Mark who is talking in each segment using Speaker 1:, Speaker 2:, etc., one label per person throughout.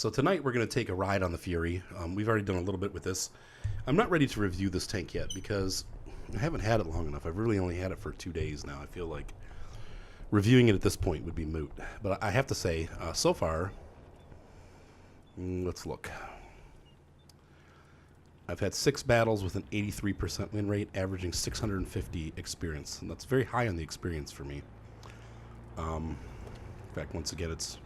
Speaker 1: So tonight we're going to take a ride on the Fury. We've already done a little bit with this. I'm not ready to review this tank yet because I haven't had it long enough. I've really only had it for 2 days now. I feel like reviewing it at this point would be moot. But I have to say, so far, let's look. I've had 6 battles with an 83% win rate, averaging 650 experience. And that's very high on the experience for me. In fact, once again, it's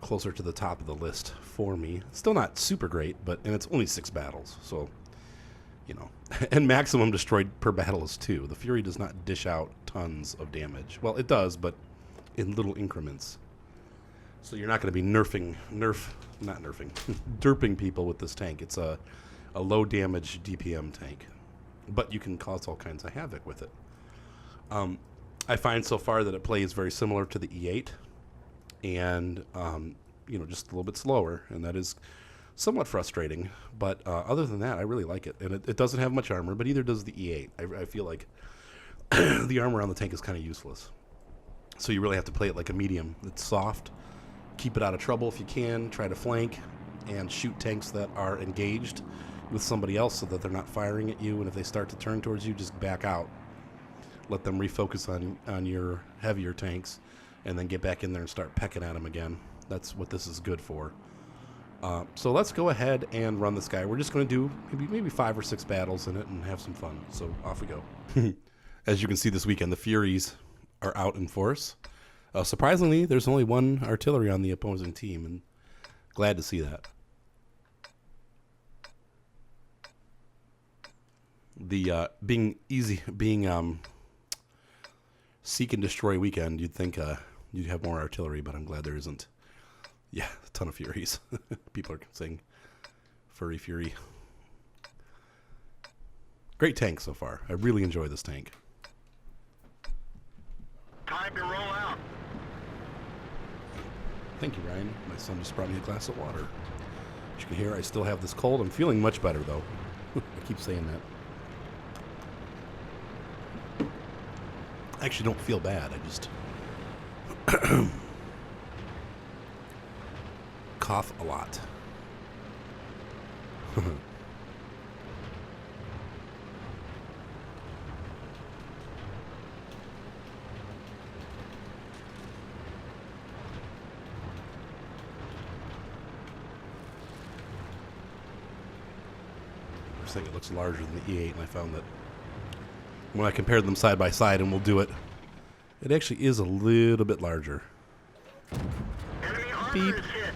Speaker 1: closer to the top of the list for me. Still not super great, and it's only 6 battles, so, you know. And maximum destroyed per battle is 2. The Fury does not dish out tons of damage. Well, it does, but in little increments. So you're not going to be derping people with this tank. It's a low damage DPM tank, but you can cause all kinds of havoc with it. I find so far that it plays very similar to the E8, and you know, just a little bit slower, and that is somewhat frustrating. But other than that, I really like it, and it doesn't have much armor, but either does the E8. I feel like the armor on the tank is kind of useless, so you really have to play it like a medium. It's soft. Keep it out of trouble if you can. Try to flank and shoot tanks that are engaged with somebody else so that they're not firing at you, and if they start to turn towards you, just back out. Let them refocus on your heavier tanks, and then get back in there and start pecking at them again. That's what this is good for. So let's go ahead and run this guy. We're just going to do maybe 5 or 6 battles in it and have some fun. So off we go. As you can see this weekend, the Furies are out in force. Surprisingly, there's only 1 artillery on the opposing team, and glad to see that. The being seek and destroy weekend, you'd think you'd have more artillery, but I'm glad there isn't. Yeah, a ton of Furies. People are saying Furry Fury. Great tank so far. I really enjoy this tank.
Speaker 2: Time to roll out.
Speaker 1: Thank you, Ryan. My son just brought me a glass of water. As you can hear, I still have this cold. I'm feeling much better, though. I keep saying that. I actually don't feel bad. I just cough a lot. I think it looks larger than the E8, and I found that when I compared them side by side, and we'll do it, it actually is a little bit larger.
Speaker 2: Enemy armor
Speaker 1: Beep.
Speaker 2: is hit.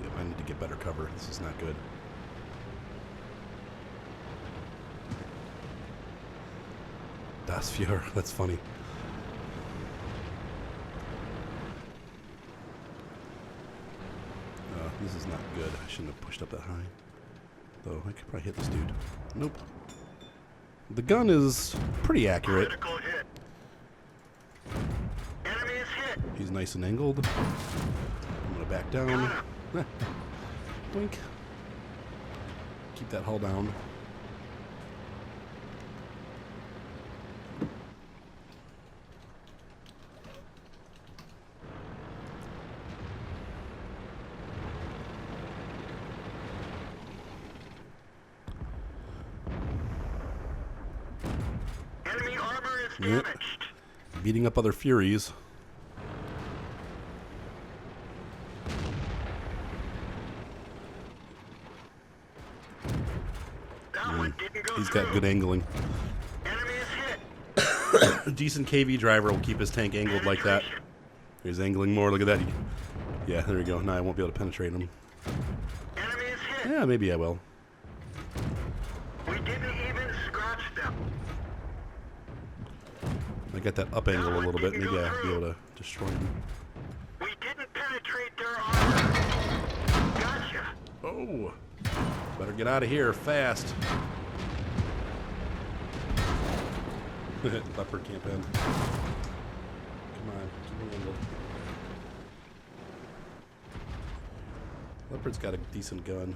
Speaker 1: Yeah, I need to get better cover. This is not good. Das Fuhrer, that's funny. This is not good. I shouldn't have pushed up that high. Though, I could probably hit this dude. Nope. The gun is pretty accurate.
Speaker 2: Critical hit. Enemy is hit.
Speaker 1: He's nice and angled. I'm gonna back down.
Speaker 2: Got
Speaker 1: Blink. Keep that hull down.
Speaker 2: Enemy armor is
Speaker 1: Yep.
Speaker 2: damaged.
Speaker 1: Beating up other Furies.
Speaker 2: That one didn't go
Speaker 1: He's
Speaker 2: through.
Speaker 1: got good angling.
Speaker 2: Enemy is hit.
Speaker 1: A decent KV driver will keep his tank angled like that.
Speaker 2: Penetration.
Speaker 1: He's angling more. Look at that. Yeah, there we go. Now I won't be able to penetrate him.
Speaker 2: Enemy is hit.
Speaker 1: Yeah, maybe I will.
Speaker 2: We didn't even scratch them.
Speaker 1: I got that up angle a little bit. Maybe I'll be able to destroy him.
Speaker 2: We didn't penetrate their armor. Gotcha.
Speaker 1: Oh! Better get out of here fast. Leopard can't bend. Come on, keep me angled. Leopard's got a decent gun.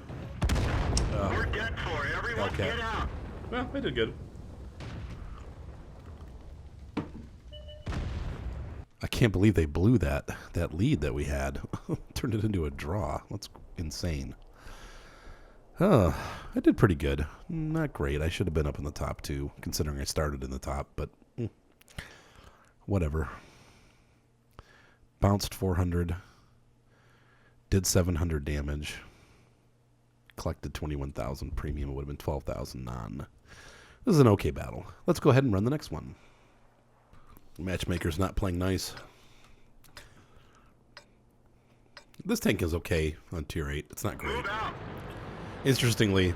Speaker 2: We're dead for. Everyone
Speaker 1: Okay.
Speaker 2: get out.
Speaker 1: Well, I did good. can't believe they blew that lead that we had. Turned it into a draw. That's insane. I did pretty good. Not great. I should have been up in the top two, considering I started in the top, but whatever. Bounced 400. Did 700 damage. Collected 21,000 premium. It would have been 12,000 non. This is an okay battle. Let's go ahead and run the next one. Matchmaker's not playing nice. This tank is okay on tier 8. It's not great.
Speaker 2: Move out.
Speaker 1: Interestingly,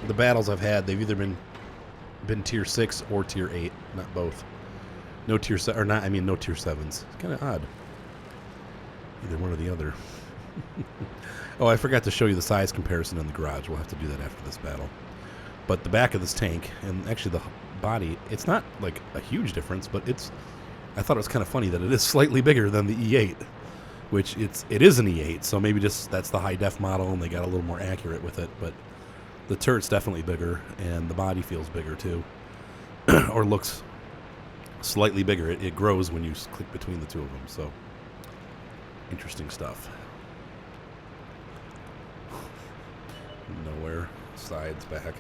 Speaker 1: the battles I've had, they've either been tier 6 or tier 8, not both. No tier 7, or not, I mean no tier 7s. It's kind of odd. Either one or the other. Oh, I forgot to show you the size comparison in the garage. We'll have to do that after this battle. But the back of this tank, and actually the body, it's not like a huge difference, but I thought it was kind of funny that it is slightly bigger than the E8, which it is an E8, so maybe just that's the high def model and they got a little more accurate with it, but the turret's definitely bigger and the body feels bigger too. Or looks slightly bigger. It grows when you click between the two of them, so interesting stuff. Nowhere. Sides back.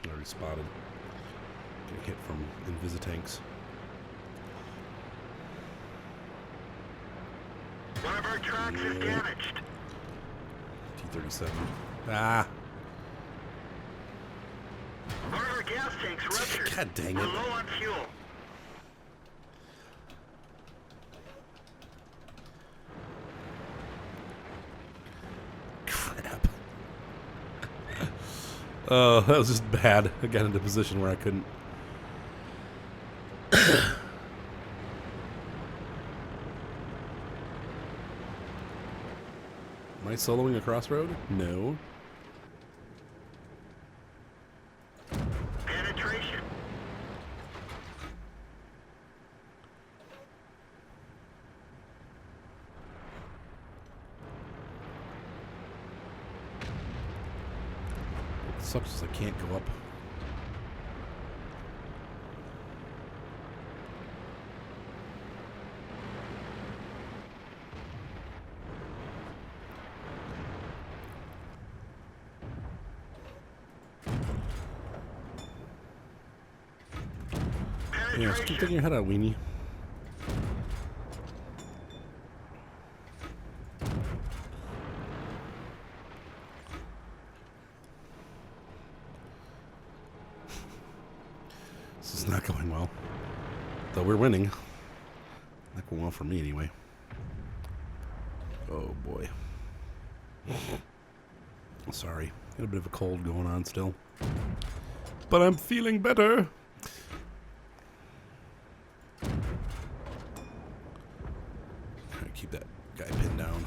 Speaker 1: Already spotted. Get hit from Invisitanks.
Speaker 2: One of our tracks is damaged.
Speaker 1: T-37. Ah!
Speaker 2: One of our gas tanks ruptured.
Speaker 1: God dang
Speaker 2: We're
Speaker 1: it.
Speaker 2: low on fuel.
Speaker 1: Crap. Oh, that was just bad. I got into a position where I couldn't. Am I soloing a crossroad? No.
Speaker 2: Penetration.
Speaker 1: It sucks 'cause I can't go up. Yeah, just keep taking your head out, weenie. This is not going well. Though we're winning. Not going well for me anyway. Oh boy. Sorry. Got a bit of a cold going on still. But I'm feeling better. Keep that guy pinned down.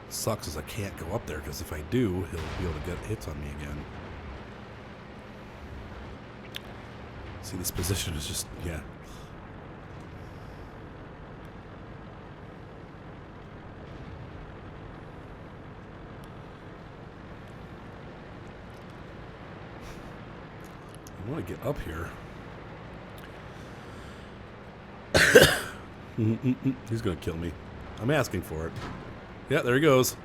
Speaker 1: Sucks as I can't go up there, because if I do, he'll be able to get hits on me again. See, this position is just, yeah. I want to get up here. He's gonna kill me. I'm asking for it. Yeah, there he goes.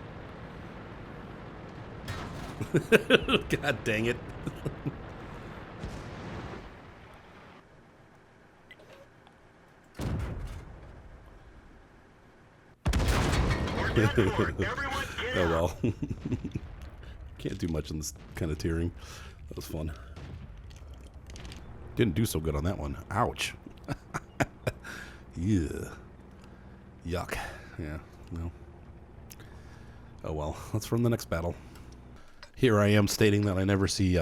Speaker 1: God dang it.
Speaker 2: We're done for. Everyone get
Speaker 1: Oh
Speaker 2: out.
Speaker 1: well. Can't do much in this kind of tiering. That was fun. Didn't do so good on that one. Ouch. Yeah. Yuck. Yeah, no. Oh well, let's run the next battle. Here I am stating that I never see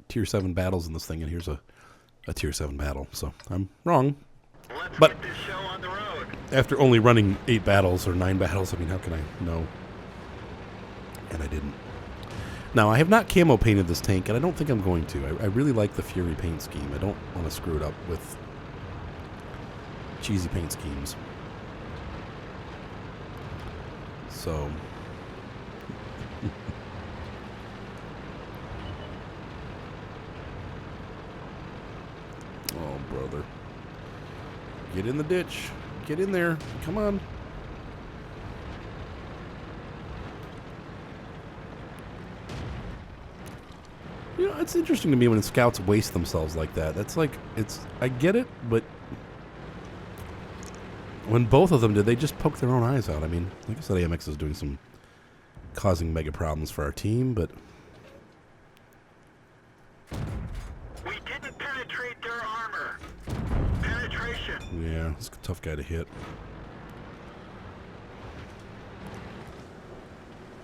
Speaker 1: tier 7 battles in this thing, and here's a tier 7 battle. So I'm wrong.
Speaker 2: Let's
Speaker 1: But-
Speaker 2: get this show on the road.
Speaker 1: After only running 8 battles or 9 battles, I mean, how can I know? And I didn't. Now, I have not camo painted this tank, and I don't think I'm going to. I really like the Fury paint scheme. I don't want to screw it up with cheesy paint schemes. So. Oh, brother. Get in the ditch. Get in there. Come on. You know, it's interesting to me when scouts waste themselves like that. That's like, I get it, but when both of them did, they just poke their own eyes out. I mean, like I said, AMX is doing causing mega problems for our team, but.
Speaker 2: We didn't penetrate their armor. Penetration.
Speaker 1: Yeah, it's a tough guy to hit.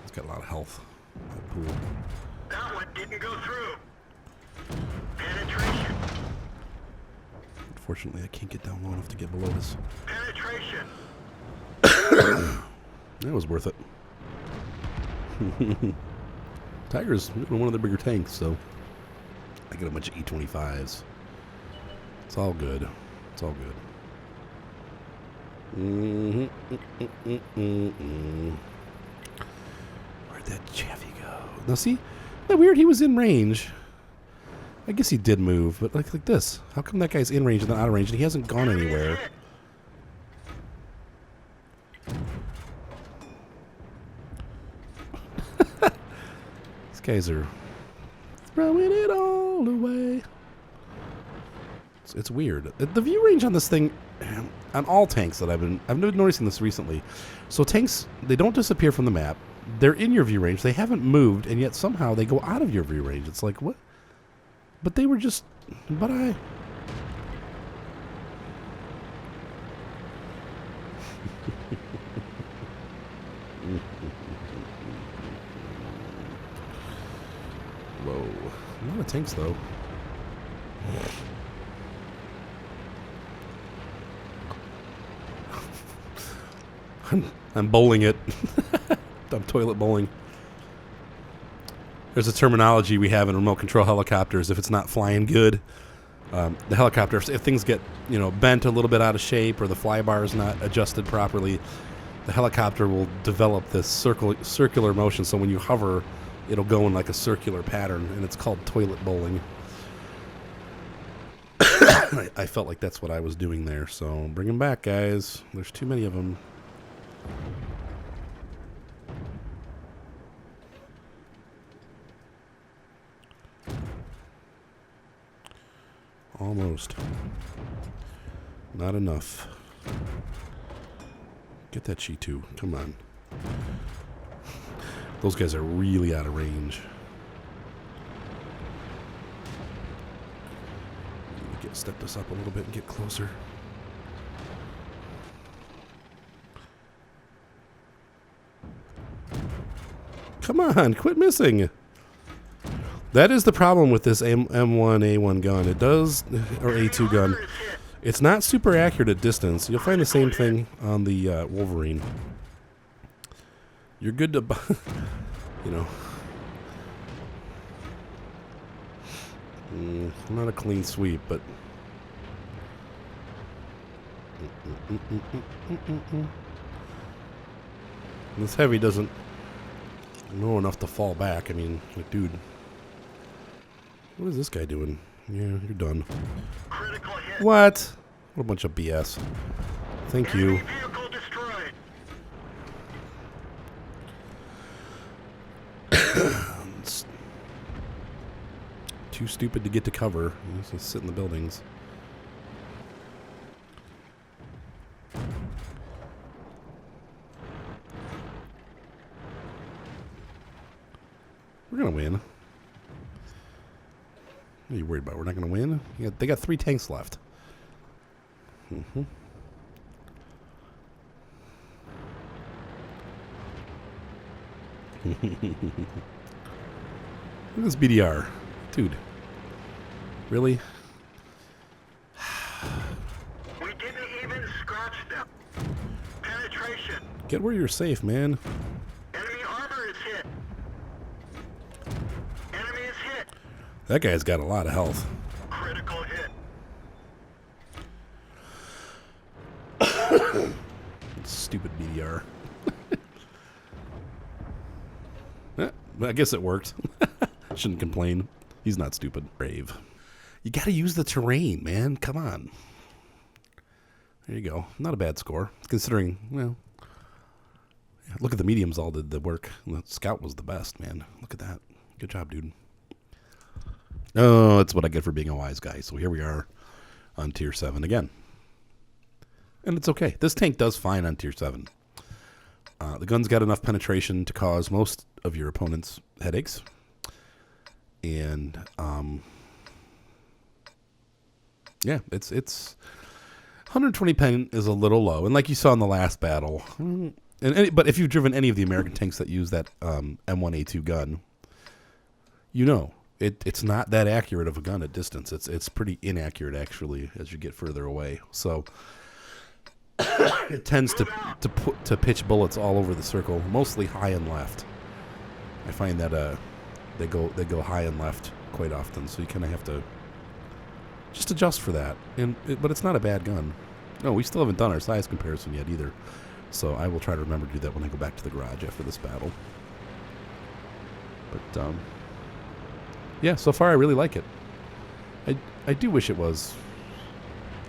Speaker 1: He's got a lot of health. That pool.
Speaker 2: That one didn't go through. Penetration.
Speaker 1: Unfortunately, I can't get down low enough to get below this.
Speaker 2: Penetration.
Speaker 1: That was worth it. Tiger's one of the bigger tanks, so I get a bunch of E25s. It's all good. It's all good. Where'd that Chaffee go? Now see, isn't that weird? He was in range. I guess he did move, but like this. How come that guy's in range and then out of range and he hasn't gone anywhere? These guys are throwing it all away. It's weird. The view range on this thing, on all tanks that I've been noticing this recently. So tanks, they don't disappear from the map. They're in your view range. They haven't moved, and yet somehow they go out of your view range. It's like, what? But they were just, but I. Whoa. A lot of tanks, though. I'm bowling it. I'm toilet bowling. There's a terminology we have in remote control helicopters. If it's not flying good, the helicopter, if things get bent a little bit out of shape or the flybar is not adjusted properly, the helicopter will develop this circular motion. So when you hover, it'll go in like a circular pattern, and it's called toilet bowling. I felt like that's what I was doing there. So bring them back, guys. There's too many of them. Almost. Not enough. Get that Chi-2. Come on. Those guys are really out of range. Step this up a little bit and get closer. Come on, quit missing. That is the problem with this M1A1 gun. It does, or A2 gun. It's not super accurate at distance. You'll find the same thing on the Wolverine. You're good to, not a clean sweep, but this heavy doesn't know enough to fall back. I mean, like, dude, what is this guy doing? Yeah, you're done.
Speaker 2: Critical hit.
Speaker 1: What? What a bunch of BS. Thank you.
Speaker 2: Enemy vehicle destroyed.
Speaker 1: Too stupid to get to cover. Just sit in the buildings. We're gonna win. What are you worried about? We're not gonna win? Yeah, they got 3 tanks left. Mm-hmm. Look at this BDR. Dude. Really?
Speaker 2: We didn't even scratch them. Penetration.
Speaker 1: Get where you're safe, man.
Speaker 2: Enemy armor is hit. Enemy is hit.
Speaker 1: That guy's got a lot of health.
Speaker 2: Critical hit.
Speaker 1: Stupid BDR. I guess it worked. Shouldn't complain. He's not stupid. Brave. You got to use the terrain, man. Come on. There you go. Not a bad score, considering, well, look at the mediums all did the work. The scout was the best, man. Look at that. Good job, dude. Oh, that's what I get for being a wise guy. So here we are on Tier 7 again. And it's okay. This tank does fine on Tier 7. The gun's got enough penetration to cause most of your opponent's headaches. And, yeah, it's 120 pen is a little low. And like you saw in the last battle, but if you've driven any of the American tanks that use that M1A2 gun, you know. It's not that accurate of a gun at distance. It's pretty inaccurate, actually, as you get further away. So it tends to pitch bullets all over the circle, mostly high and left. I find that they go high and left quite often, so you kind of have to just adjust for that. But it's not a bad gun. No, we still haven't done our size comparison yet either. So I will try to remember to do that when I go back to the garage after this battle. But yeah, so far I really like it. I do wish it was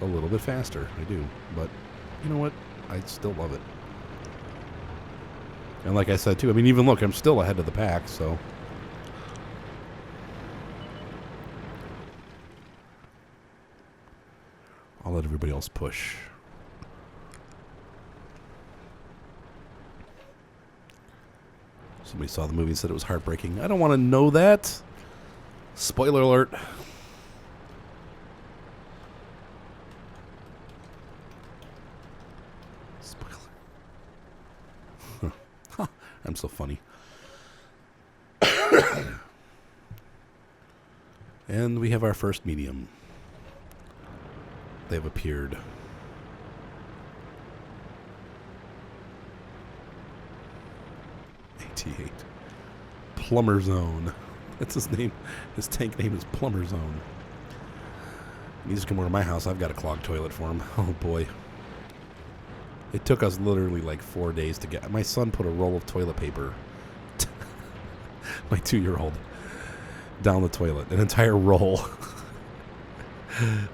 Speaker 1: a little bit faster. I do. But you know what? I still love it. And like I said, too, I mean, even look, I'm still ahead of the pack, so. I'll let everybody else push. Somebody saw the movie and said it was heartbreaking. I don't want to know that. Spoiler alert. Spoiler. I'm so funny. And we have our first medium. They've appeared. 88. Plumber Zone. That's his name. His tank name is Plumber Zone. He needs to come over to my house. I've got a clogged toilet for him. Oh, boy. It took us literally like 4 days to get... My son put a roll of toilet paper, my 2-year-old, down the toilet. An entire roll.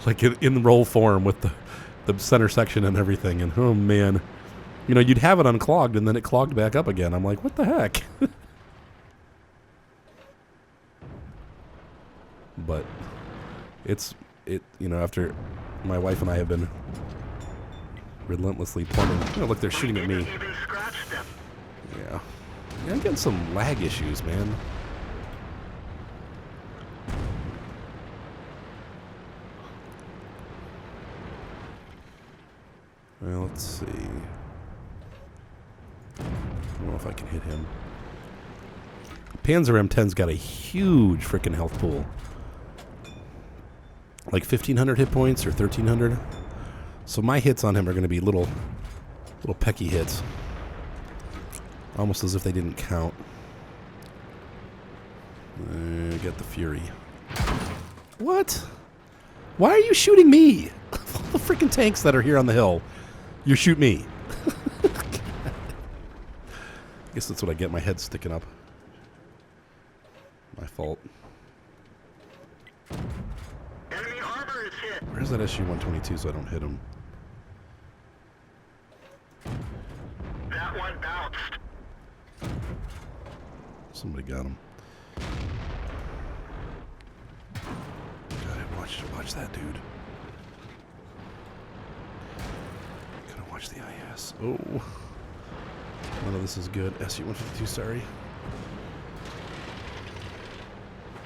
Speaker 1: Like in roll form with the center section and everything. And, oh, man. You know, you'd have it unclogged, and then it clogged back up again. I'm like, what the heck? But you know, after my wife and I have been relentlessly plumbing. Oh, look, they're shooting at me.
Speaker 2: Even scratched them.
Speaker 1: Yeah. I'm getting some lag issues, man. Well, let's see. I don't know if I can hit him. Panzer M10's got a huge freaking health pool. Like 1,500 hit points or 1,300. So my hits on him are going to be little pecky hits. Almost as if they didn't count. Get the Fury. What? Why are you shooting me? All the freaking tanks that are here on the hill. You shoot me. I guess that's what I get. My head sticking up. My fault.
Speaker 2: Enemy armor is hit.
Speaker 1: Where's that SU-122 so I don't hit him?
Speaker 2: That one bounced.
Speaker 1: Somebody got him. God, watch that dude. Gotta watch the IS. Oh. None of this is good. SU-152, sorry.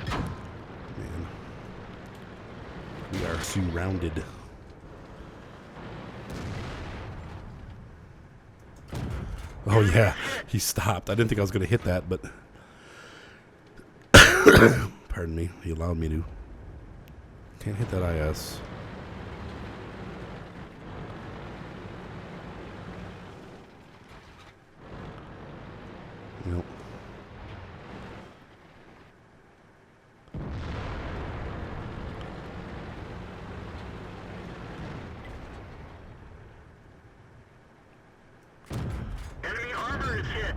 Speaker 1: Man. We are surrounded. Oh, yeah. He stopped. I didn't think I was going to hit that, but... Pardon me. He allowed me to. Can't hit that IS. Nope.
Speaker 2: Enemy armor is hit.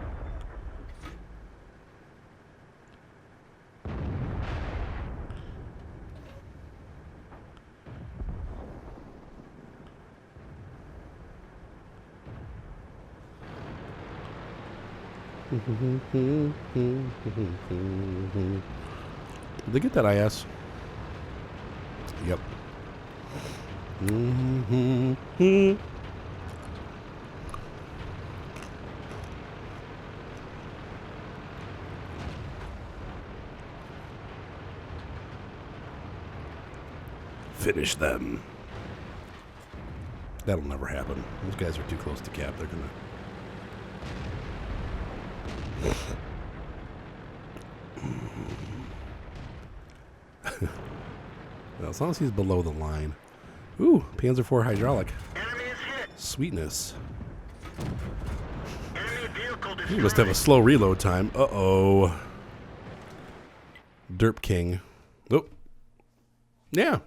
Speaker 1: Did they get that IS? Yep. Finish them. That'll never happen. Those guys are too close to cap. They're gonna. Well, as long as he's below the line. Ooh, Panzer IV hydraulic.
Speaker 2: Enemy is hit.
Speaker 1: Sweetness.
Speaker 2: Enemy vehicle
Speaker 1: He must have a
Speaker 2: destroyed.
Speaker 1: slow reload time. Uh-oh. Derp King. Oh. Yeah.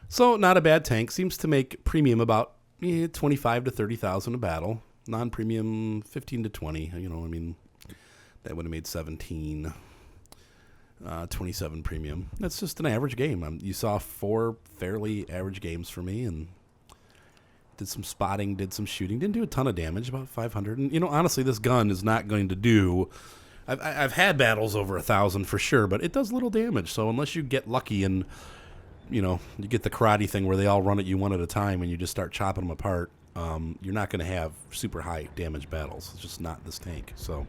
Speaker 1: So, not a bad tank. Seems to make premium about 25 to 30,000 a battle. Non-premium, 15 to 20. You know, I mean, that would have made 17. 27 premium. That's just an average game. You saw 4 fairly average games for me, and did some spotting, did some shooting. Didn't do a ton of damage, about 500. And, you know, honestly, this gun is not going to do... I've had battles over 1,000 for sure, but it does little damage. So unless you get lucky and, you know, you get the karate thing where they all run at you one at a time and you just start chopping them apart, you're not going to have super high damage battles. It's just not this tank. So,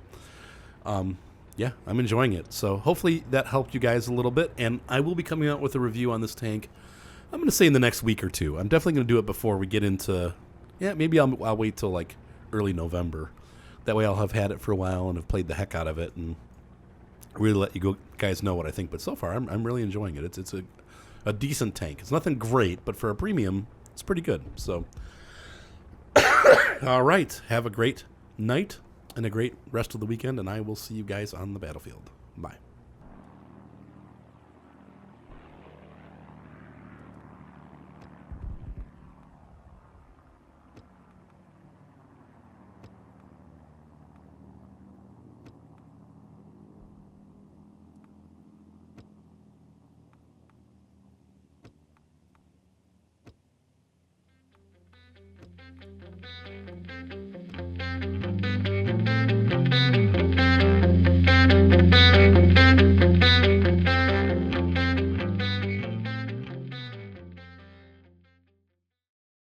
Speaker 1: yeah, I'm enjoying it. So hopefully that helped you guys a little bit. And I will be coming out with a review on this tank, I'm going to say in the next week or two. I'm definitely going to do it before we get into, maybe I'll wait till like early November. That way I'll have had it for a while and have played the heck out of it and really let you guys know what I think. But so far, I'm really enjoying it. It's a decent tank. It's nothing great, but for a premium, it's pretty good. So, all right. Have a great night and a great rest of the weekend, and I will see you guys on the battlefield. Bye.